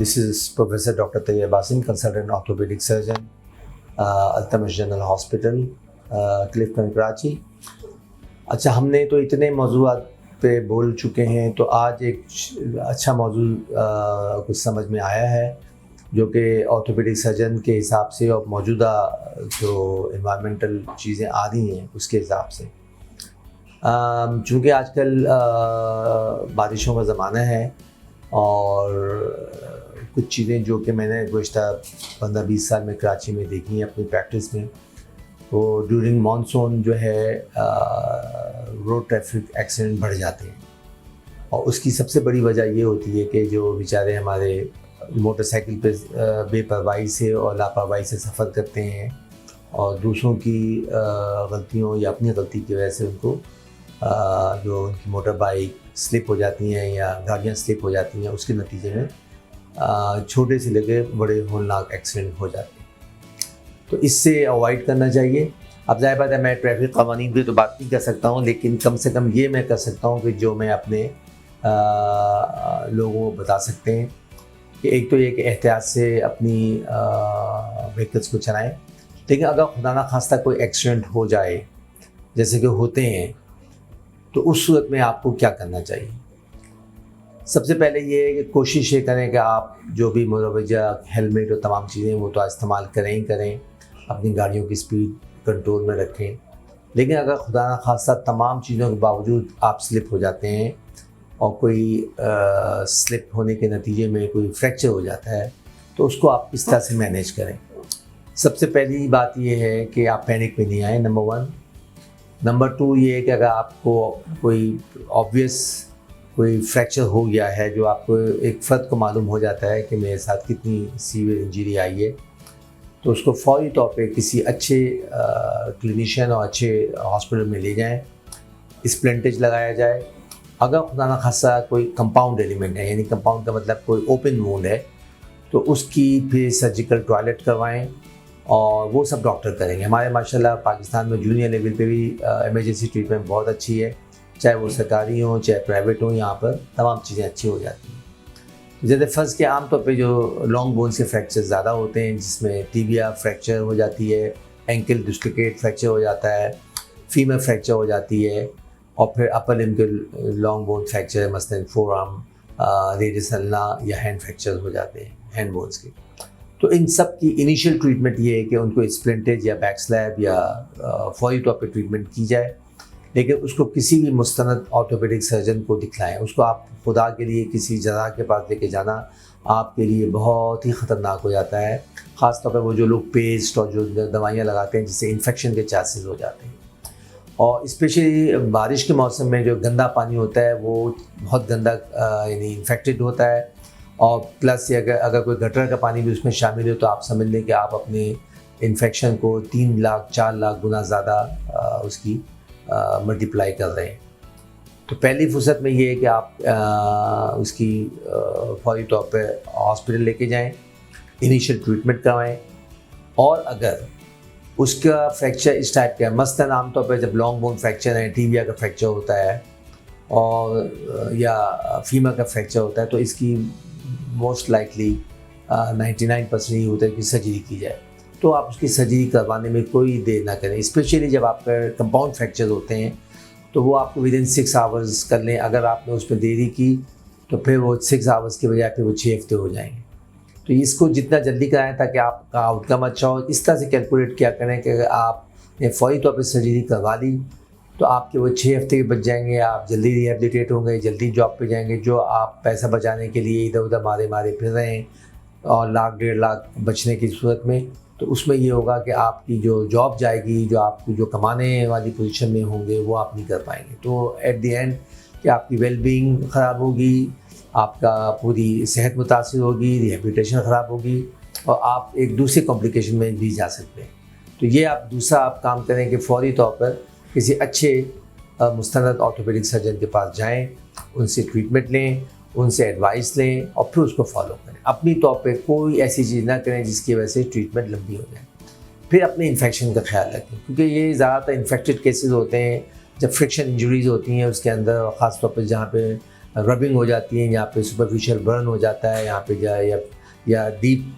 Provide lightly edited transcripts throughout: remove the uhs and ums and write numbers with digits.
This is Professor Dr. Tayyib Basim, Consultant Orthopedic Surgeon, Altamash general hospital Clifton Karachi. अच्छा, हमने तो इतने मौज़ूआत पे बोल चुके हैं, तो आज एक अच्छा मौजू कुछ समझ में आया है जो कि ऑर्थोपेडिक सर्जन के हिसाब से और मौजूदा जो इन्वायरमेंटल चीज़ें आ रही हैं उसके हिसाब से। चूँकि आजकल बारिशों का ज़माना है और कुछ चीज़ें जो कि मैंने गुज़श्ता 15-20 साल में कराची में देखी हैं अपनी प्रैक्टिस में, तो ड्यूरिंग मानसून जो है रोड ट्रैफिक एक्सीडेंट बढ़ जाते हैं। और उसकी सबसे बड़ी वजह ये होती है कि जो बेचारे हमारे मोटरसाइकिल पे बेपरवाही से और लापरवाही से सफ़र करते हैं और दूसरों की गलतियों या अपनी गलती की वजह से उनको जो उनकी मोटर बाइक स्लिप हो जाती हैं या गाड़ियाँ स्लिप हो जाती हैं, उसके नतीजे में छोटे से लेके बड़े होलनाक एक्सीडेंट हो जाते हैं। तो इससे अवॉइड करना चाहिए। अब ज़ाहिर बात है मैं ट्रैफिक क़वानीन की तो बात नहीं कर सकता हूँ, लेकिन कम से कम ये मैं कर सकता हूँ कि जो मैं अपने लोगों को बता सकते हैं कि एक तो ये कि एहतियात से अपनी व्हीकल्स को चलाएं। लेकिन अगर खुदा ना खास्ता कोई एक्सीडेंट हो जाए, जैसे कि होते हैं, तो उस सूरत में आपको क्या करना चाहिए? सबसे पहले ये है कि कोशिश ये करें कि आप जो भी मुरवजा हेलमेट और तमाम चीज़ें वो तो इस्तेमाल करें ही करें, अपनी गाड़ियों की स्पीड कंट्रोल में रखें। लेकिन अगर खुदा ना खास्ता तमाम चीज़ों के बावजूद आप स्लिप हो जाते हैं और कोई स्लिप होने के नतीजे में कोई फ्रैक्चर हो जाता है, तो उसको आप इस तरह से मैनेज करें। सबसे पहली बात ये है कि आप पैनिक में नहीं आए, नंबर 1। नंबर 2 ये है कि अगर आपको कोई ऑब्वियस कोई फ्रैक्चर हो गया है, जो आपको एक फ़र्द को मालूम हो जाता है कि मेरे साथ कितनी सीवियर इंजरी आई है, तो उसको फ़ौरी तौर पे किसी अच्छे क्लिनिशियन और अच्छे हॉस्पिटल में ले जाएं, स्प्लिंटेज लगाया जाए। अगर खुदा ना खास्ता कोई कंपाउंड एलिमेंट है, यानी कंपाउंड का मतलब कोई ओपन वुंड है, तो उसकी फिर सर्जिकल टॉयलेट करवाएं और वो सब डॉक्टर करेंगे। हमारे माशाल्लाह पाकिस्तान में जूनियर लेवल पे भी इमरजेंसी ट्रीटमेंट बहुत अच्छी है, चाहे वो सरकारी हो चाहे प्राइवेट हो, यहाँ पर तमाम चीज़ें अच्छी हो जाती हैं। जैसे फर्स्ट के आम तौर पे जो लॉन्ग बोन के फ्रैक्चर ज़्यादा होते हैं, जिसमें टिबिया फ्रैक्चर हो जाती है, एंकल डिस्लोकेट फ्रैक्चर हो जाता है, फीमर फ्रैक्चर हो जाती है, और फिर अपर लिम्ब के लॉन्ग बोन फ्रैक्चर मसलन फोर आर्म रेडियस अल्ना या हैंड फ्रैक्चर हो जाते हैं, हैंड बोन्स के। तो इन सब की इनिशियल ट्रीटमेंट ये है कि उनको स्प्लिंटेज या बैक स्लैब या फौरी तौर पर ट्रीटमेंट की जाए, लेकिन उसको किसी भी मुस्तनद ऑर्थोपेडिक सर्जन को दिखलाएं। उसको आप खुदा के लिए किसी जराह के पास लेके जाना आपके लिए बहुत ही ख़तरनाक हो जाता है, ख़ास तौर पर वो जो लोग पेस्ट और जो दवाइयाँ लगाते हैं जिससे इन्फेक्शन के चांसेस हो जाते हैं। और स्पेशली बारिश के मौसम में जो गंदा पानी होता है वो बहुत गंदा यानी इन्फेक्टेड होता है, और प्लस अगर कोई गटर का पानी भी उसमें शामिल हो तो आप समझ लें कि आप अपने इन्फेक्शन को 3 लाख 4 लाख गुना ज़्यादा उसकी मल्टीप्लाई कर रहे हैं। तो पहली फुर्सत में ये है कि आप उसकी फौरी तौर पे हॉस्पिटल लेके जाएं, इनिशियल ट्रीटमेंट करवाएं। और अगर उसका फ्रैक्चर इस टाइप का है, मसलन आमतौर पर जब लॉन्ग बोन फ्रैक्चर है, टिबिया का फ्रैक्चर होता है और या फीमर का फ्रैक्चर होता है, तो इसकी मोस्ट लाइकली 99% ये होता है कि सर्जरी की जाए। तो आप उसकी सर्जरी करवाने में कोई देर ना करें, स्पेशली जब आपका कंपाउंड फ्रैक्चर होते हैं, तो वो आपको विदिन 6 आवर्स कर लें। अगर आपने उसमें देरी की तो फिर वो 6 आवर्स के बजाय फिर वो 6 हफ्ते हो जाएंगे। तो इसको जितना जल्दी कराएं ताकि आपका आउटकम अच्छा हो, इस तरह से कैलकुलेट क्या करें कि अगर आपने फौरी तौर पर सर्जरी करवा ली तो आपके वो 6 हफ्ते के बच जाएंगे, आप जल्दी रिहेबिलिटेट होंगे, जल्दी जॉब पे जाएंगे। जो आप पैसा बचाने के लिए इधर उधर मारे फिर रहे हैं और लाख 1.5 लाख बचने की सूरत में, तो उसमें ये होगा कि आपकी जो जॉब जाएगी, जो आपकी जो कमाने वाली पोजीशन में होंगे वो आप नहीं कर पाएंगे। तो एट द एंड कि आपकी वेलबींग ख़राब होगी, आपका पूरी सेहत मुतासिर होगी, रिहेबिलिटेशन ख़राब होगी और आप एक दूसरे कॉम्प्लिकेशन में भी जा सकते हैं। तो ये आप दूसरा आप काम करें कि फ़ौरी तौर पर किसी अच्छे मुस्तनद ऑर्थोपेडिक सर्जन के पास जाएं, उनसे ट्रीटमेंट लें, उनसे एडवाइस लें और फिर उसको फॉलो करें। अपनी तौर पे कोई ऐसी चीज़ ना करें जिसकी वजह से ट्रीटमेंट लंबी हो जाए। फिर अपने इन्फेक्शन का ख्याल रखें, क्योंकि ये ज़्यादातर इन्फेक्टेड केसेस होते हैं जब फ्रिक्शन इंजरीज़ होती हैं उसके अंदर, ख़ास तौर पर जहाँ पे रबिंग हो जाती है, यहाँ पे सुपरफिशियल बर्न हो जाता है, यहाँ पे या डीप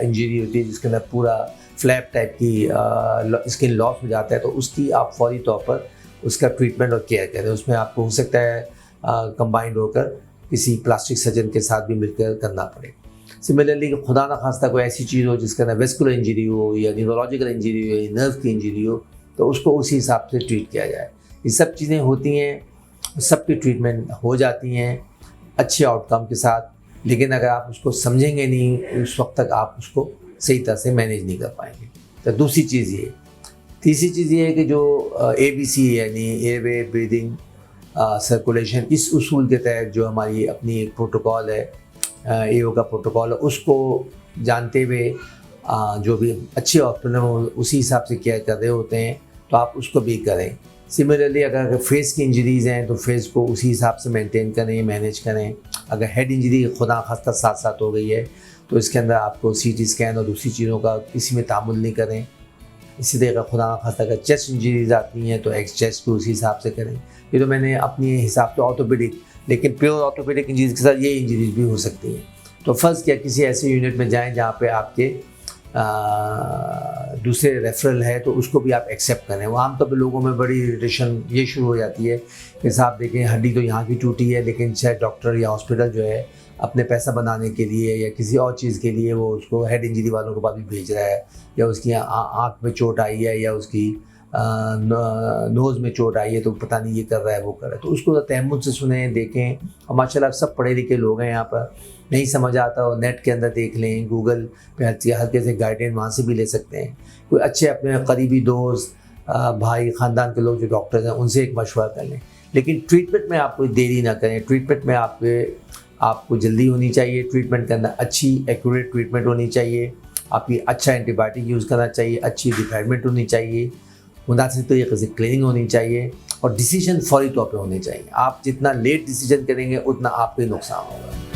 इंजरी होती है जिसके अंदर पूरा फ्लैप टाइप की स्किन लॉस हो जाता है, तो उसकी आप फौरी तौर पर उसका ट्रीटमेंट और केयर करें। उसमें आपको हो सकता है कंबाइंड होकर किसी प्लास्टिक सर्जन के साथ भी मिलकर करना पड़े। सिमिलरली खुदा न खास्ता कोई ऐसी चीज़ हो जिसके अंदर वेस्कुलर इंजरी हो या न्यूरोलॉजिकल इंजरी हो या नर्व की इंजरी हो, तो उसको उसी हिसाब से ट्रीट किया जाए। ये सब चीज़ें होती हैं, सबकी ट्रीटमेंट हो जाती हैं अच्छे आउटकम के साथ, लेकिन अगर आप उसको समझेंगे नहीं उस वक्त तक आप उसको सही तरह से मैनेज नहीं कर पाएंगे। तो दूसरी चीज़ ये। तीसरी चीज़ ये है कि जो ABC यानी एयरवे, ब्रीदिंग, सर्कुलेशन, इस उसूल के तहत जो हमारी अपनी एक प्रोटोकॉल है, AO का प्रोटोकॉल है, उसको जानते हुए जो भी अच्छे हॉस्पिटल में उसी हिसाब से केयर कर रहे होते हैं, तो आप उसको भी करें। सिमिलरली अगर फेस की इंजरीज़ हैं तो फेस को उसी हिसाब से मेंटेन करें, मैनेज करें। अगर हेड इंजरी खुदा खास्ता साथ साथ हो गई है तो इसके अंदर आपको CT स्कैन और दूसरी चीज़ों का किसी में तामुल नहीं करें। इसी तरह खुदा खास्ता अगर चेस्ट इंजरीज आती हैं तो चेस्ट को उसी हिसाब से करें। ये तो मैंने अपने हिसाब से ऑर्थोपेडिक, लेकिन प्योर ऑर्थोपेडिक इंजरीज के साथ ये इंजरीज भी हो सकती हैं। तो फ़र्ज़ क्या, किसी ऐसे यूनिट में जाएं जहाँ पे आपके दूसरे रेफरल है तो उसको भी आप एक्सेप्ट करें। वो आमतौर पर लोगों में बड़ी इरिटेशन ये शुरू हो जाती है कि साहब देखें हड्डी तो यहाँ की टूटी है, लेकिन शायद डॉक्टर या हॉस्पिटल जो है अपने पैसा बनाने के लिए या किसी और चीज़ के लिए वो उसको हेड इंजरी वालों के पास भी भेज रहा है, या उसकी आँख में चोट आई है या उसकी नोज़ में चोट आई है तो पता नहीं ये कर रहा है वो कर रहा है। तो उसको तहम्मुल से सुने, देखें। और माशाल्लाह सब पढ़े लिखे लोग हैं यहाँ पर, नहीं समझ आता और नेट के अंदर देख लें, गूगल पे हल्के से गाइडेंस वहाँ से भी ले सकते हैं। कोई अच्छे अपने करीबी दोस्त, भाई, ख़ानदान के लोग जो डॉक्टर्स हैं उनसे एक मशवरा कर लें। लेकिन ट्रीटमेंट में आप कोई देरी ना करें। ट्रीटमेंट में आपको जल्दी होनी चाहिए। ट्रीटमेंट के अंदर अच्छी एक्यूरेट ट्रीटमेंट होनी चाहिए। आपकी अच्छा एंटीबायोटिक यूज़ करना चाहिए, अच्छी डिपार्टमेंट होनी चाहिए, मुनासिब तरीके से क्लीनिंग होनी चाहिए और डिसीजन फौरी तौर पे होने चाहिए। आप जितना लेट डिसीजन करेंगे उतना आपको नुकसान होगा।